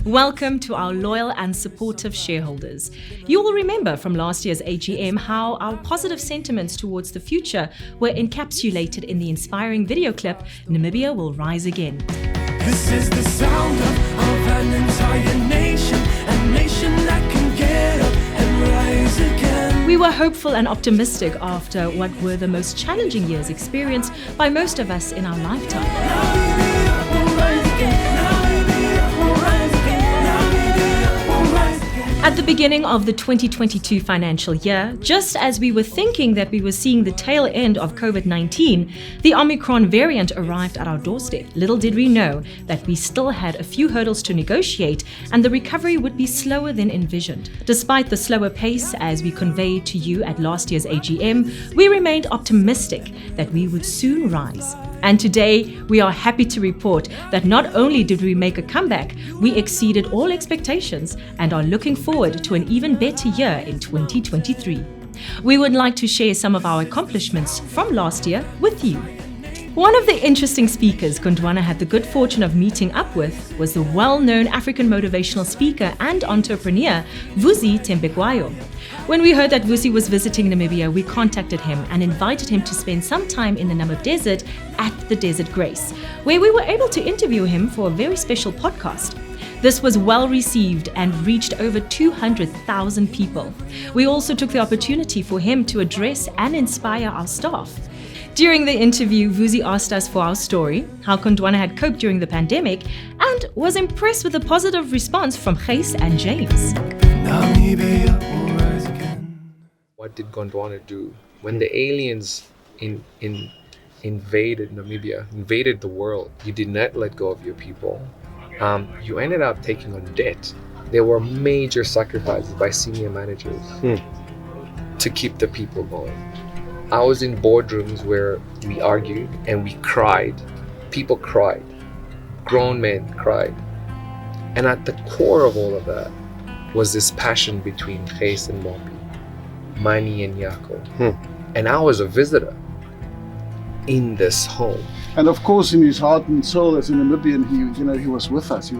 Welcome to our loyal and supportive shareholders. You will remember from last year's AGM how our positive sentiments towards the future were encapsulated in the inspiring video clip, Namibia Will Rise Again. This is the sound of an entire nation, a nation that can get up and rise again. We were hopeful and optimistic after what were the most challenging years experienced by most of us in our lifetime. Namibia will rise again. Namibia will rise again. Namibia will rise again. At the beginning of the 2022 financial year, just as we were thinking that we were seeing the tail end of COVID-19, the Omicron variant arrived at our doorstep. Little did we know that we still had a few hurdles to negotiate and the recovery would be slower than envisioned. Despite the slower pace, as we conveyed to you at last year's AGM, we remained optimistic that we would soon rise. And today, we are happy to report that not only did we make a comeback, we exceeded all expectations and are looking forward to an even better year in 2023. We would like to share some of our accomplishments from last year with you. One of the interesting speakers Gondwana had the good fortune of meeting up with was the well-known African motivational speaker and entrepreneur, Vusi Tembekwayo. When we heard that Vusi was visiting Namibia, we contacted him and invited him to spend some time in the Namib Desert at the Desert Grace, where we were able to interview him for a very special podcast. This was well received and reached over 200,000 people. We also took the opportunity for him to address and inspire our staff. During the interview, Vusi asked us for our story, how Gondwana had coped during the pandemic, and was impressed with the positive response from Gijs and James. Namibia will rise again. What did Gondwana do when the aliens invaded Namibia, invaded the world? You did not let go of your people. You ended up taking on debt. There were major sacrifices by senior managers to keep the people going. I was in boardrooms where we argued and we cried. People cried. Grown men cried. And at the core of all of that was this passion between Gijs and Mopi, Mani and Yako. And I was a visitor in this home. And of course, in his heart and soul, as a Namibian, he was with us. He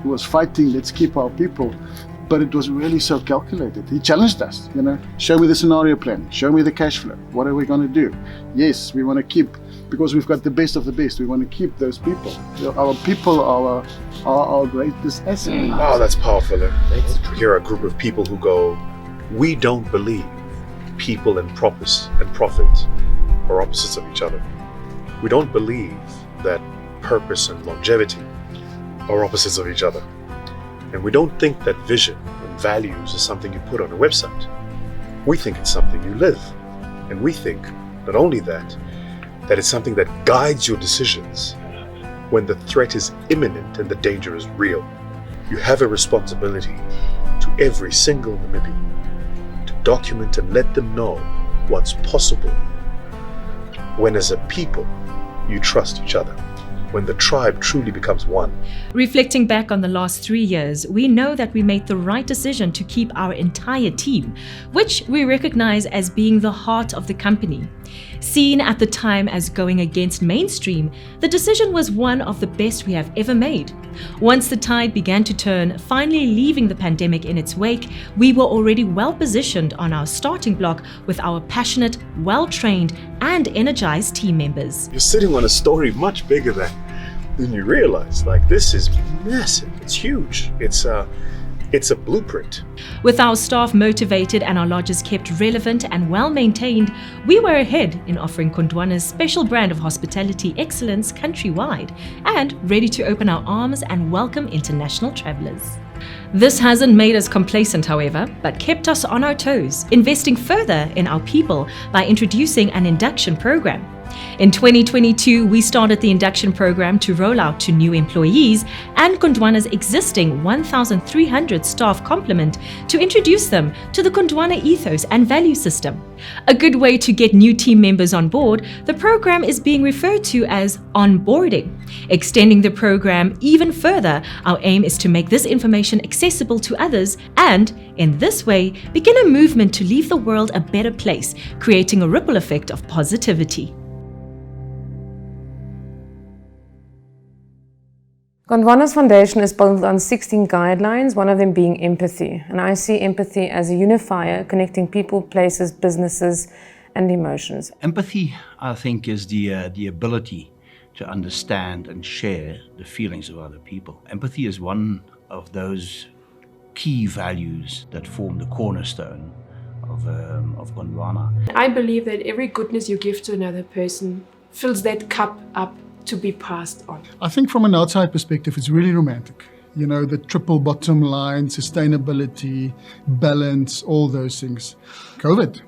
was fighting. Let's keep our people. But it was really so calculated. He challenged us. Show me the scenario plan. Show me the cash flow. What are we going to do? Yes, we want to keep, because we've got the best of the best. We want to keep those people. Our people are our greatest asset. Oh, that's powerful. Here are a group of people who go, we don't believe people and profit are opposites of each other. We don't believe that purpose and longevity are opposites of each other. And we don't think that vision and values is something you put on a website. We think it's something you live. And we think, not only that it's something that guides your decisions when the threat is imminent and the danger is real. You have a responsibility to every single Namibian to document and let them know what's possible when, as a people, you trust each other, when the tribe truly becomes one. Reflecting back on the last 3 years, we know that we made the right decision to keep our entire team, which we recognize as being the heart of the company. Seen at the time as going against mainstream, the decision was one of the best we have ever made. Once the tide began to turn, finally leaving the pandemic in its wake, we were already well positioned on our starting block with our passionate, well-trained and energized team members. You're sitting on a story much bigger than you realize. Like, this is massive. It's huge. It's a blueprint. With our staff motivated and our lodges kept relevant and well maintained, we were ahead in offering Gondwana's special brand of hospitality excellence countrywide and ready to open our arms and welcome international travelers. This hasn't made us complacent, however, but kept us on our toes, investing further in our people by introducing an induction program. In 2022, we started the induction program to roll out to new employees and Gondwana's existing 1,300 staff complement to introduce them to the Gondwana ethos and value system. A good way to get new team members on board, the program is being referred to as onboarding. Extending the program even further, our aim is to make this information accessible to others and, in this way, begin a movement to leave the world a better place, creating a ripple effect of positivity. Gondwana's foundation is built on 16 guidelines, one of them being empathy. And I see empathy as a unifier connecting people, places, businesses, and emotions. Empathy, I think, is the ability to understand and share the feelings of other people. Empathy is one of those key values that form the cornerstone of Gondwana. I believe that every goodness you give to another person fills that cup up to be passed on. I think from an outside perspective, it's really romantic. You know, the triple bottom line, sustainability, balance, all those things. COVID.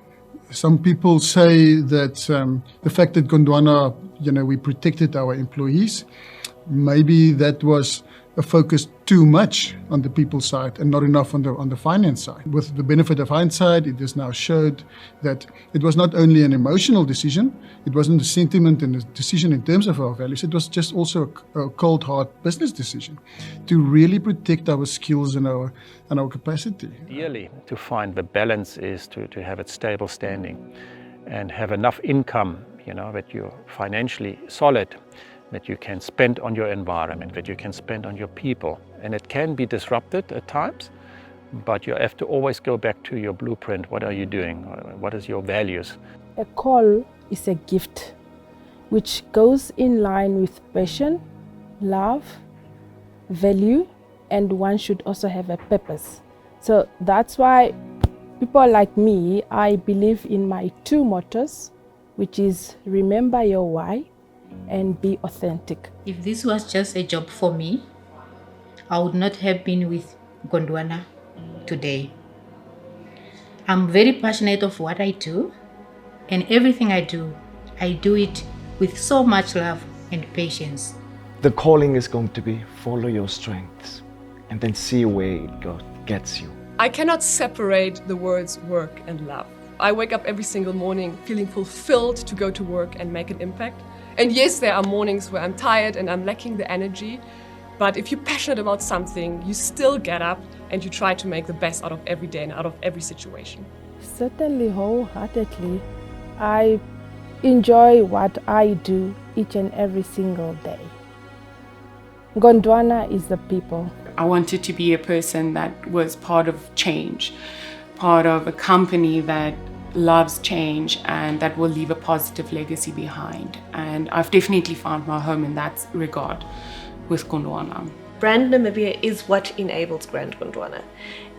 Some people say that the fact that Gondwana, we protected our employees, maybe that was a focus too much on the people side and not enough on the finance side. With the benefit of hindsight, it has now showed that it was not only an emotional decision, it wasn't a sentiment and a decision in terms of our values, it was just also a cold hard business decision to really protect our skills and our capacity. Ideally, to find the balance is to have it stable standing and have enough income, that you're financially solid, that you can spend on your environment, that you can spend on your people. And it can be disrupted at times, but you have to always go back to your blueprint. What are you doing? What is your values? A call is a gift which goes in line with passion, love, value, and one should also have a purpose. So that's why people like me, I believe in my two mottos, which is remember your why and be authentic. If this was just a job for me, I would not have been with Gondwana today. I'm very passionate of what I do, and everything I do it with so much love and patience. The calling is going to be follow your strengths and then see where it gets you. I cannot separate the words work and love. I wake up every single morning feeling fulfilled to go to work and make an impact. And yes, there are mornings where I'm tired and I'm lacking the energy, but if you're passionate about something, you still get up and you try to make the best out of every day and out of every situation. Certainly, wholeheartedly, I enjoy what I do each and every single day. Gondwana is the people. I wanted to be a person that was part of change, part of a company that loves change and that will leave a positive legacy behind. And I've definitely found my home in that regard with Gondwana. Brand Namibia is what enables Brand Gondwana.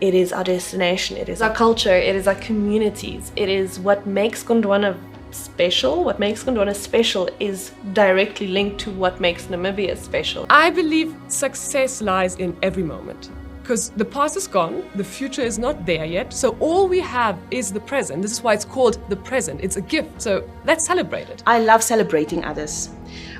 It is our destination, it is our culture, it is our communities, it is what makes Gondwana special. What makes Gondwana special is directly linked to what makes Namibia special. I believe success lies in every moment. Because the past is gone, the future is not there yet, so all we have is the present. This is why it's called the present. It's a gift, so let's celebrate it. I love celebrating others.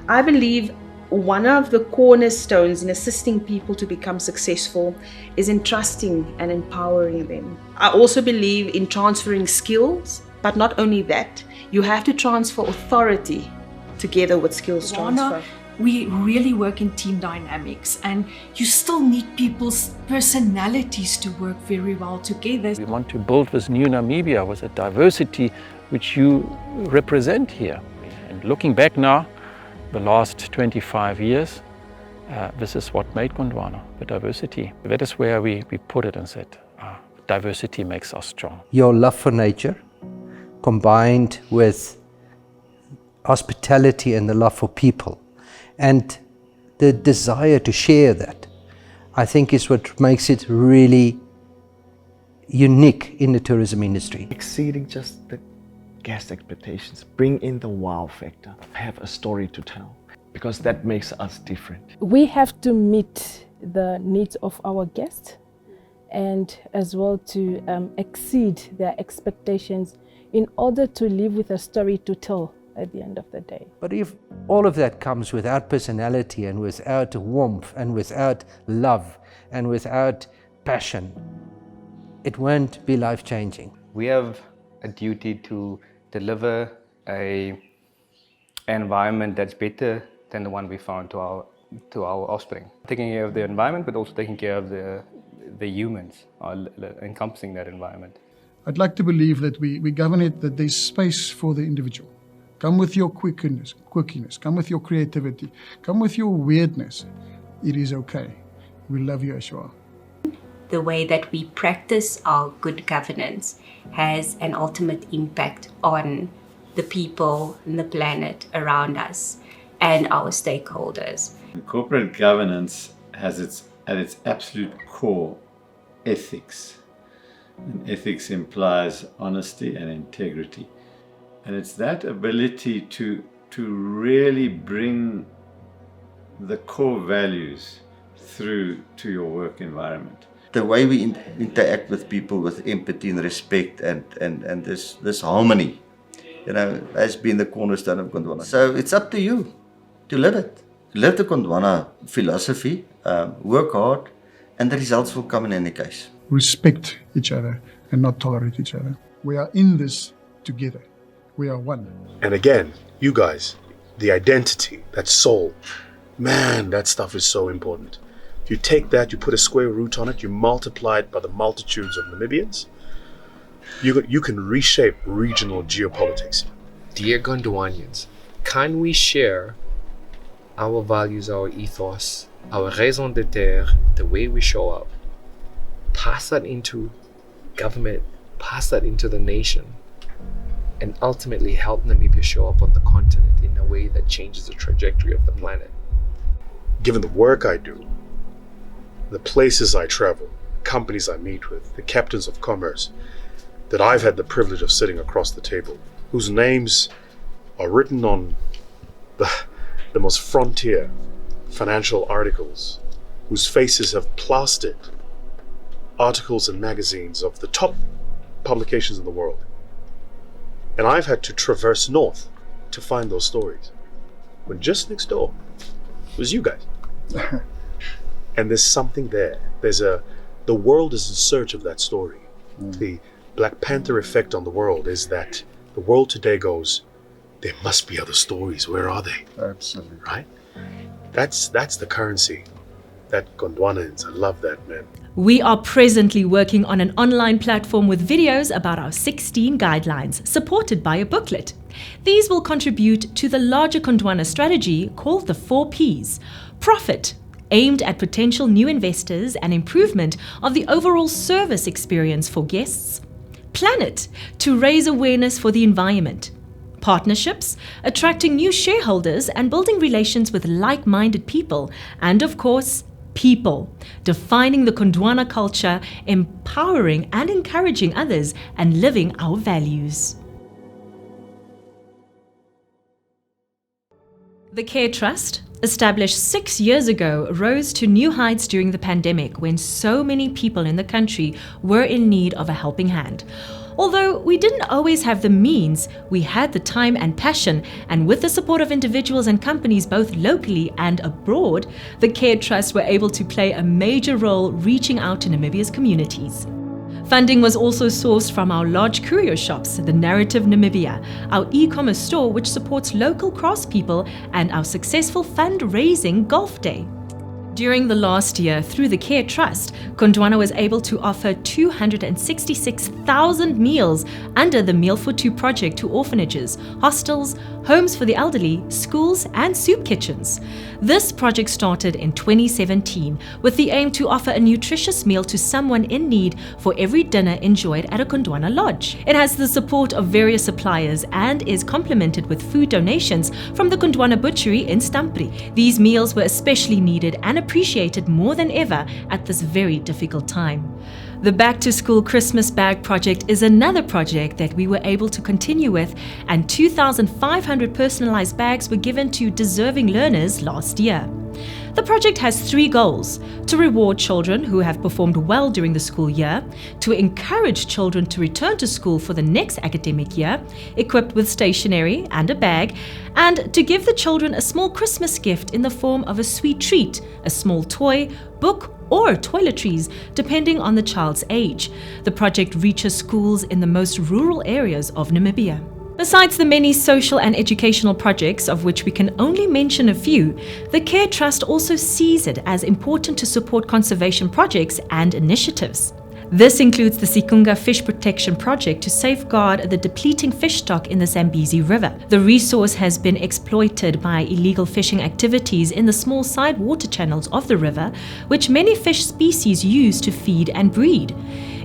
I believe one of the cornerstones in assisting people to become successful is in trusting and empowering them. I also believe in transferring skills, but not only that, you have to transfer authority together with skills transfer. We really work in team dynamics, and you still need people's personalities to work very well together. We want to build this new Namibia with a diversity which you represent here. And looking back now, the last 25 years, this is what made Gondwana, the diversity. That is where we put it and said, diversity makes us strong. Your love for nature, combined with hospitality and the love for people, and the desire to share that, I think is what makes it really unique in the tourism industry. Exceeding just the guest expectations, bring in the wow factor, have a story to tell, because that makes us different. We have to meet the needs of our guests and as well to exceed their expectations in order to live with a story to tell at the end of the day. But if all of that comes without personality and without warmth and without love and without passion, it won't be life-changing. We have a duty to deliver an environment that's better than the one we found to our offspring. Taking care of the environment, but also taking care of the humans, encompassing that environment. I'd like to believe that we govern it, that there's space for the individual. Come with your quirkiness, come with your creativity, come with your weirdness, it is okay. We love you as you are. The way that we practice our good governance has an ultimate impact on the people and the planet around us and our stakeholders. Corporate governance has at its absolute core ethics. And ethics implies honesty and integrity. And it's that ability to really bring the core values through to your work environment. The way we interact with people with empathy and respect and this harmony, has been the cornerstone of Gondwana. So it's up to you to live it. Live the Gondwana philosophy, work hard, and the results will come in any case. Respect each other and not tolerate each other. We are in this together. We are one. And again, you guys, the identity, that soul, man, that stuff is so important. If you take that, you put a square root on it, you multiply it by the multitudes of Namibians, you can reshape regional geopolitics. Dear Gondwanians, can we share our values, our ethos, our raison d'être, the way we show up, pass that into government, pass that into the nation, and ultimately help Namibia show up on the continent in a way that changes the trajectory of the planet? Given the work I do, the places I travel, companies I meet with, the captains of commerce that I've had the privilege of sitting across the table, whose names are written on the most frontier financial articles, whose faces have plastered articles and magazines of the top publications in the world. And I've had to traverse north to find those stories, when just next door was you guys. And there's something there. The world is in search of that story. The Black Panther effect on the world is that the world today goes, there must be other stories. Where are they? Absolutely. Right? That's the currency. That Gondwanans, I love that, man. We are presently working on an online platform with videos about our 16 guidelines, supported by a booklet. These will contribute to the larger Gondwana strategy called the 4 Ps. Profit, aimed at potential new investors and improvement of the overall service experience for guests. Planet, to raise awareness for the environment. Partnerships, attracting new shareholders and building relations with like-minded people. And of course, people, defining the Gondwana culture, empowering and encouraging others, and living our values. The Care Trust, established 6 years ago, rose to new heights during the pandemic when so many people in the country were in need of a helping hand. Although we didn't always have the means, we had the time and passion, and with the support of individuals and companies both locally and abroad, the Care Trust were able to play a major role reaching out to Namibia's communities. Funding was also sourced from our large courier shops, the Narrative Namibia, our e-commerce store which supports local craftspeople, and our successful fundraising golf day. During the last year, through the Care Trust, Gondwana was able to offer 266,000 meals under the Meal for Two project to orphanages, hostels, homes for the elderly, schools and soup kitchens. This project started in 2017 with the aim to offer a nutritious meal to someone in need for every dinner enjoyed at a Gondwana lodge. It has the support of various suppliers and is complemented with food donations from the Gondwana butchery in Stampri. These meals were especially needed and appreciated more than ever at this very difficult time. The Back to School Christmas Bag Project is another project that we were able to continue with, and 2,500 personalized bags were given to deserving learners last year. The project has 3 goals: to reward children who have performed well during the school year, to encourage children to return to school for the next academic year, equipped with stationery and a bag, and to give the children a small Christmas gift in the form of a sweet treat, a small toy, book, or toiletries, depending on the child's age. The project reaches schools in the most rural areas of Namibia. Besides the many social and educational projects, of which we can only mention a few, the Care Trust also sees it as important to support conservation projects and initiatives. This includes the Sikunga Fish Protection Project to safeguard the depleting fish stock in the Zambezi River. The resource has been exploited by illegal fishing activities in the small side water channels of the river, which many fish species use to feed and breed.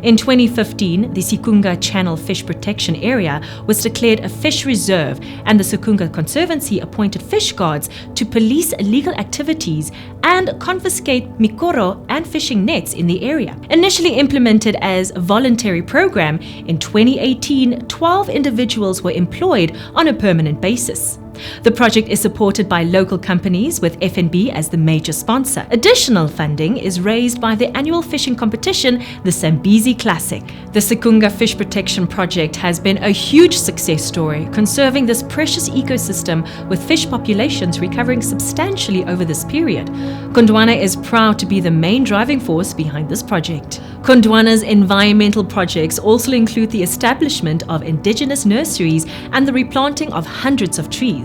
In 2015, the Sikunga Channel Fish Protection Area was declared a fish reserve, and the Sikunga Conservancy appointed fish guards to police illegal activities and confiscate mikoro and fishing nets in the area. Initially implemented as a voluntary program, in 2018, 12 individuals were employed on a permanent basis. The project is supported by local companies with FNB as the major sponsor. Additional funding is raised by the annual fishing competition, the Zambezi Classic. The Sikunga Fish Protection Project has been a huge success story, conserving this precious ecosystem with fish populations recovering substantially over this period. Gondwana is proud to be the main driving force behind this project. Gondwana's environmental projects also include the establishment of indigenous nurseries and the replanting of hundreds of trees.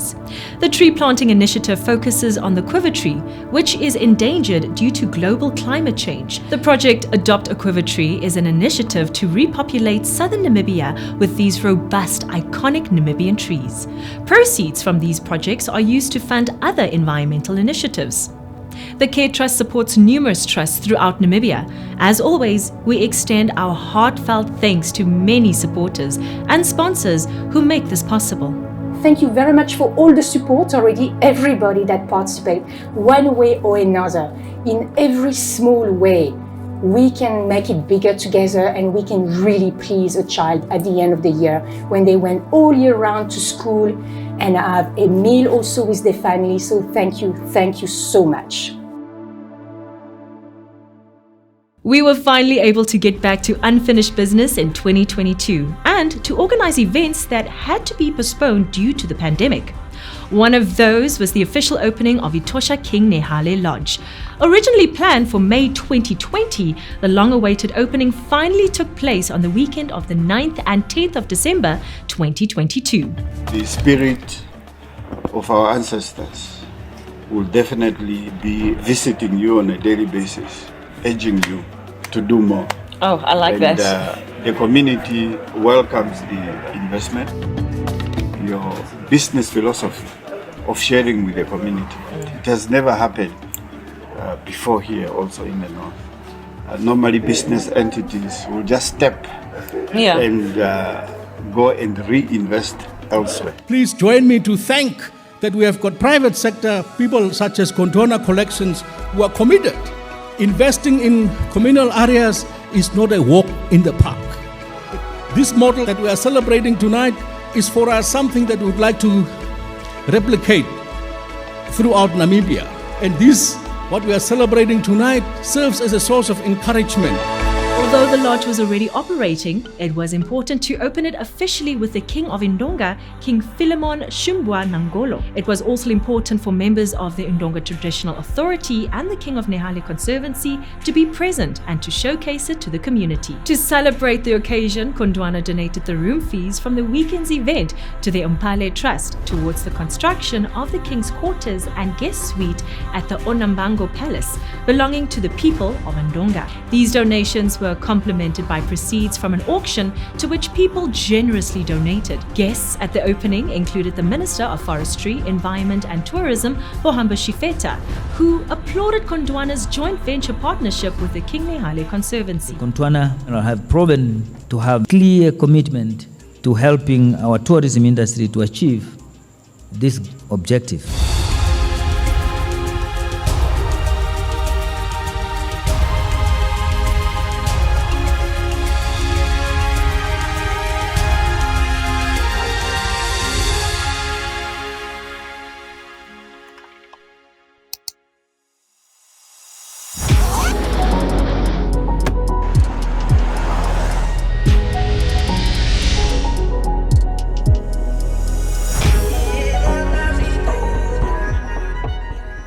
The tree planting initiative focuses on the quiver tree, which is endangered due to global climate change. The project Adopt a Quiver Tree is an initiative to repopulate southern Namibia with these robust, iconic Namibian trees. Proceeds from these projects are used to fund other environmental initiatives. The Care Trust supports numerous trusts throughout Namibia. As always, we extend our heartfelt thanks to many supporters and sponsors who make this possible. Thank you very much for all the support already, everybody that participated, one way or another. In every small way, we can make it bigger together, and we can really please a child at the end of the year when they went all year round to school and have a meal also with their family. So thank you so much. We were finally able to get back to unfinished business in 2022 and to organize events that had to be postponed due to the pandemic. One of those was the official opening of Etosha King Nehale Lodge. Originally planned for May 2020, the long-awaited opening finally took place on the weekend of the 9th and 10th of December 2022. The spirit of our ancestors will definitely be visiting you on a daily basis, urging you to do more. Oh, I like and, that. The community welcomes the investment, your business philosophy of sharing with the community. It has never happened before here, also in the north. Normally business entities will just step and go and reinvest elsewhere. Please join me to thank that we have got private sector people such as Gondwana Collections who are committed. Investing in communal areas is not a walk in the park. This model that we are celebrating tonight is for us something that we would like to replicate throughout Namibia. And this, what we are celebrating tonight, serves as a source of encouragement. Although the lodge was already operating, it was important to open it officially with the King of Indonga, King Philemon Shumbwa Nangolo. It was also important for members of the Indonga Traditional Authority and the King of Nehale Conservancy to be present and to showcase it to the community. To celebrate the occasion, Gondwana donated the room fees from the weekend's event to the Umpale Trust towards the construction of the King's Quarters and Guest Suite at the Onambango Palace, belonging to the people of Indonga. These donations were complemented by proceeds from an auction to which people generously donated. Guests at the opening included the Minister of Forestry, Environment and Tourism, Bohamba Shifeta, who applauded Gondwana's joint venture partnership with the King Nehale Conservancy. Gondwana have proven to have clear commitment to helping our tourism industry to achieve this objective.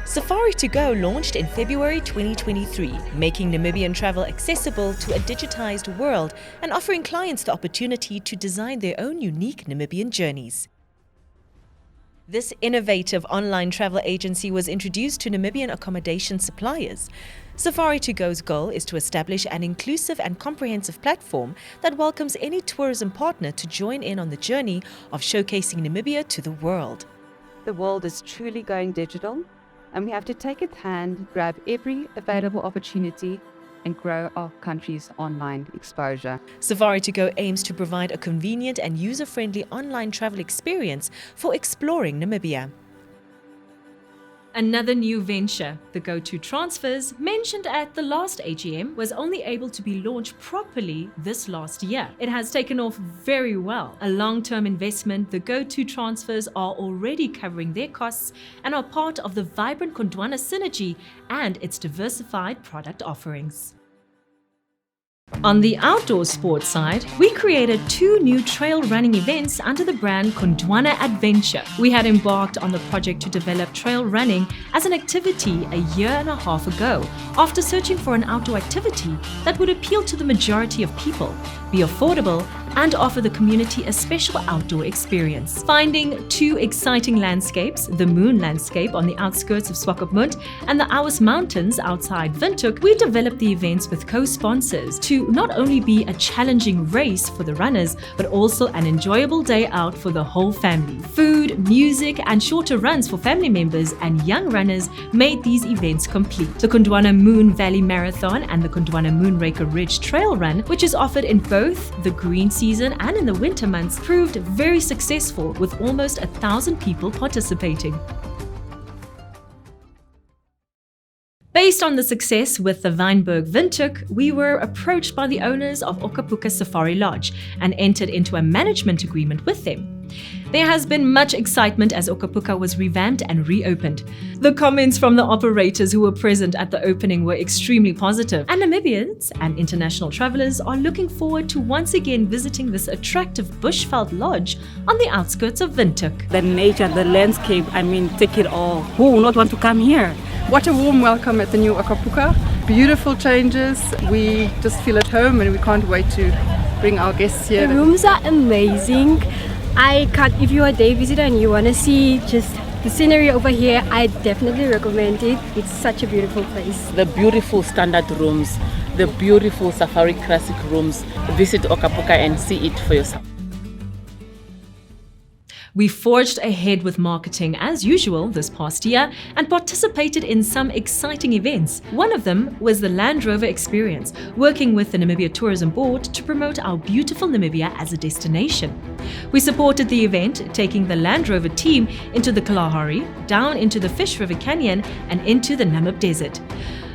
Safari to Go launched in February 2023, making Namibian travel accessible to a digitized world and offering clients the opportunity to design their own unique Namibian journeys. This innovative online travel agency was introduced to Namibian accommodation suppliers. Safari2Go's goal is to establish an inclusive and comprehensive platform that welcomes any tourism partner to join in on the journey of showcasing Namibia to the world. The world is truly going digital, and we have to take it hand, grab every available opportunity, and grow our country's online exposure. Safari2Go aims to provide a convenient and user-friendly online travel experience for exploring Namibia. Another new venture, the Go2 Transfers, mentioned at the last AGM, was only able to be launched properly this last year. It has taken off very well. A long-term investment, the Go2 Transfers are already covering their costs and are part of the vibrant Gondwana synergy and its diversified product offerings. On the outdoor sports side, we created 2 new trail running events under the brand Gondwana Adventure. We had embarked on the project to develop trail running as an activity a year and a half ago, after searching for an outdoor activity that would appeal to the majority of people, be affordable, and offer the community a special outdoor experience. Finding 2 exciting landscapes, the Moon landscape on the outskirts of Swakopmund and the Ouwes Mountains outside Windhoek, we developed the events with co-sponsors to not only be a challenging race for the runners, but also an enjoyable day out for the whole family. Food, music, and shorter runs for family members and young runners made these events complete. The Gondwana Moon Valley Marathon and the Gondwana Moonraker Ridge Trail Run, which is offered in both the green season and in the winter months, proved very successful with almost 1,000 people participating. Based on the success with the Wynberg Windhoek, we were approached by the owners of Okapuka Safari Lodge and entered into a management agreement with them. There has been much excitement as Okapuka was revamped and reopened. The comments from the operators who were present at the opening were extremely positive, and Namibians and international travelers are looking forward to once again visiting this attractive bushveld lodge on the outskirts of Windhoek. The nature, the landscape, take it all. Who would not want to come here? What a warm welcome at the new Okapuka. Beautiful changes. We just feel at home and we can't wait to bring our guests here. The rooms are amazing. If you're a day visitor and you want to see just the scenery over here, I definitely recommend it. It's such a beautiful place. The beautiful standard rooms, the beautiful safari classic rooms. Visit Okapuka and see it for yourself. We forged ahead with marketing as usual this past year and participated in some exciting events. One of them was the Land Rover Experience, working with the Namibia Tourism Board to promote our beautiful Namibia as a destination. We supported the event, taking the Land Rover team into the Kalahari, down into the Fish River Canyon and into the Namib Desert.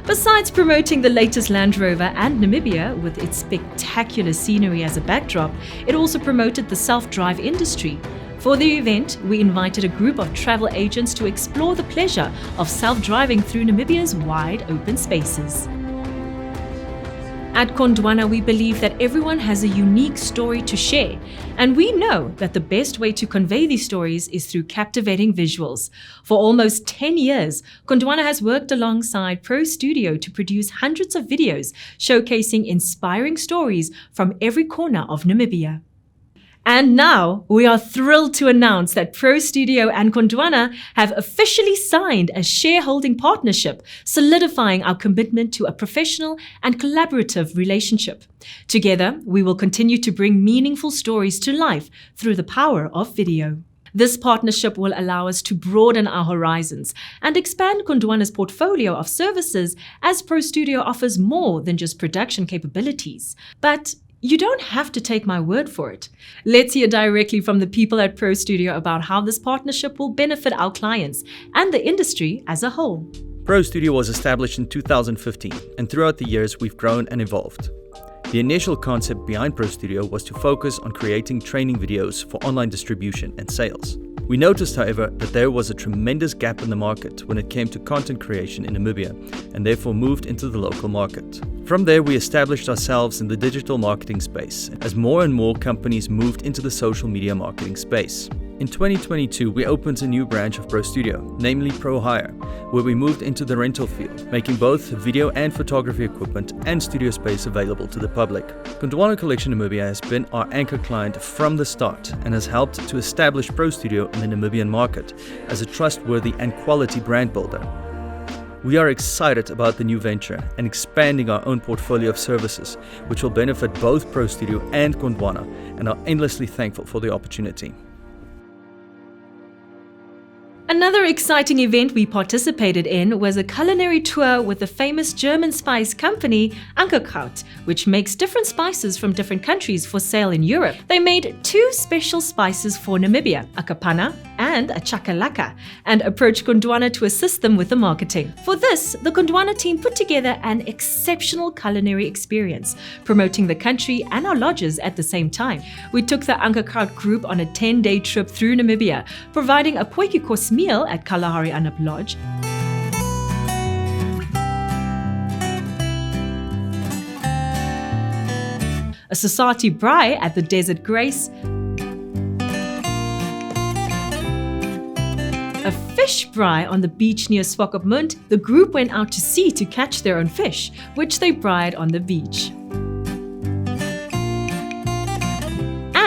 Besides promoting the latest Land Rover and Namibia with its spectacular scenery as a backdrop, it also promoted the self-drive industry. For the event, we invited a group of travel agents to explore the pleasure of self-driving through Namibia's wide open spaces. At Gondwana, we believe that everyone has a unique story to share, and we know that the best way to convey these stories is through captivating visuals. For almost 10 years, Gondwana has worked alongside Pro Studio to produce hundreds of videos showcasing inspiring stories from every corner of Namibia. And now, we are thrilled to announce that Pro Studio and Gondwana have officially signed a shareholding partnership, solidifying our commitment to a professional and collaborative relationship. Together, we will continue to bring meaningful stories to life through the power of video. This partnership will allow us to broaden our horizons and expand Gondwana's portfolio of services as Pro Studio offers more than just production capabilities. But you don't have to take my word for it. Let's hear directly from the people at Pro Studio about how this partnership will benefit our clients and the industry as a whole. Pro Studio was established in 2015, and throughout the years we've grown and evolved. The initial concept behind Pro Studio was to focus on creating training videos for online distribution and sales. We noticed, however, that there was a tremendous gap in the market when it came to content creation in Namibia, and therefore moved into the local market. From there, we established ourselves in the digital marketing space, as more and more companies moved into the social media marketing space. In 2022, we opened a new branch of Pro Studio, namely Pro Hire, where we moved into the rental field, making both video and photography equipment and studio space available to the public. Gondwana Collection Namibia has been our anchor client from the start and has helped to establish Pro Studio in the Namibian market as a trustworthy and quality brand builder. We are excited about the new venture and expanding our own portfolio of services, which will benefit both Pro Studio and Gondwana, and are endlessly thankful for the opportunity. Another exciting event we participated in was a culinary tour with the famous German spice company Ankerkraut, which makes different spices from different countries for sale in Europe. They made 2 special spices for Namibia, a kapana and a chakalaka, and approached Gondwana to assist them with the marketing. For this, the Gondwana team put together an exceptional culinary experience, promoting the country and our lodges at the same time. We took the Ankerkraut group on a 10-day trip through Namibia, providing a potjie kos meal at Kalahari Anup Lodge, a society braai at the Desert Grace, a fish braai on the beach near Swakopmund. The group went out to sea to catch their own fish, which they braaied on the beach.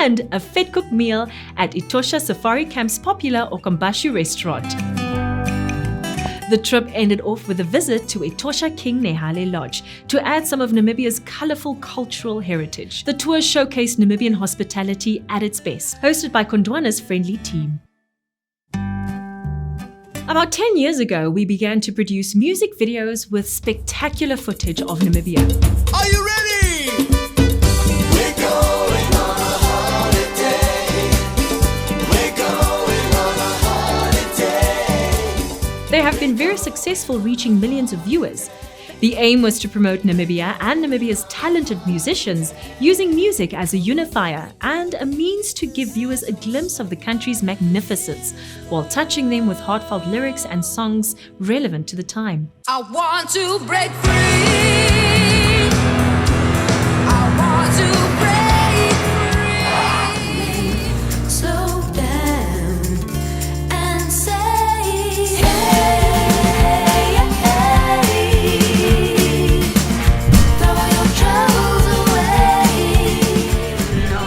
And a vet-cooked meal at Etosha Safari Camp's popular Okambashi restaurant. The trip ended off with a visit to Etosha King Nehale Lodge to add some of Namibia's colourful cultural heritage. The tour showcased Namibian hospitality at its best, hosted by Gondwana's friendly team. About 10 years ago, we began to produce music videos with spectacular footage of Namibia. Are you ready? They have been very successful, reaching millions of viewers. The aim was to promote Namibia and Namibia's talented musicians, using music as a unifier and a means to give viewers a glimpse of the country's magnificence, while touching them with heartfelt lyrics and songs relevant to the time. I want to break free. I want to break free. Slow down and say, hey, hey. Throw your troubles away. No,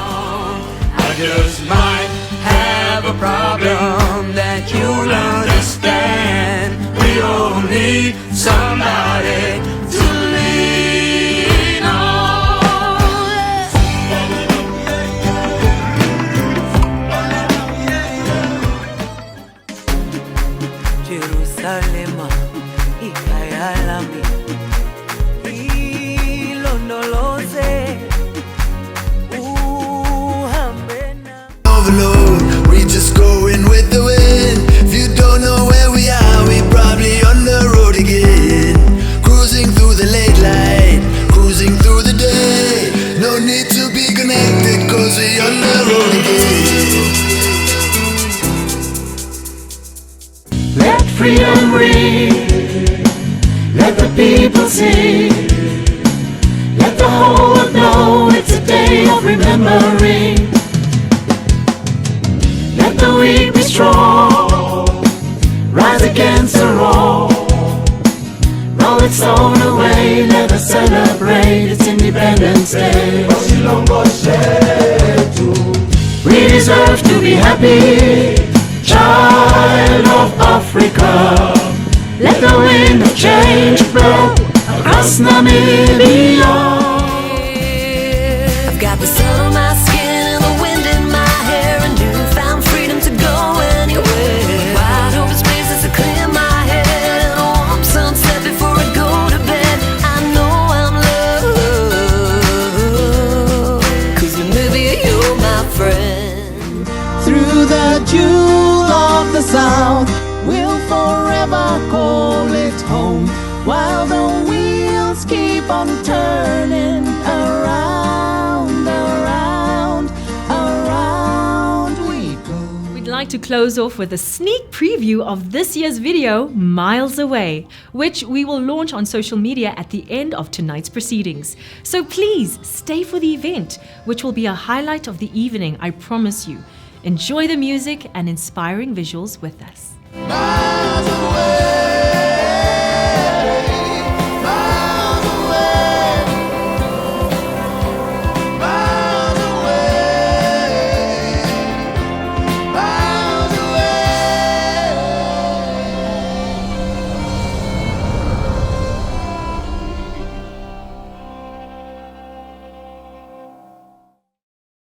I just might have a problem that you'll understand. We all need somebody to lean on. Jerusalem, ikayalami, ilondoloze, overload, we just going with the wind. If you don't know where we are, we probably on the road again. Cruising through the late light, cruising through the day. No need to be connected, cause we on the road again. Let freedom ring, let the people sing, let the whole world know it's a day of remembering. Let the weak be strong, rise against the wrong. Roll its own away, let us celebrate its Independence Day. We deserve to be happy, child of Africa. Let the wind of change blow across Namibia. I've got the sun on my skin and the wind in my hair, and newfound freedom to go anywhere. Wide open spaces to clear my head, and a warm sunset before I go to bed. I know I'm loved, 'cause Namibia, you're my friend. Through the jewel of the South, we'll forever call it home, while the wheels keep on turning around, around, around we go. We'd like to close off with a sneak preview of this year's video, Miles Away, which we will launch on social media at the end of tonight's proceedings. So please stay for the event, which will be a highlight of the evening, I promise you. Enjoy the music and inspiring visuals with us. Miles away.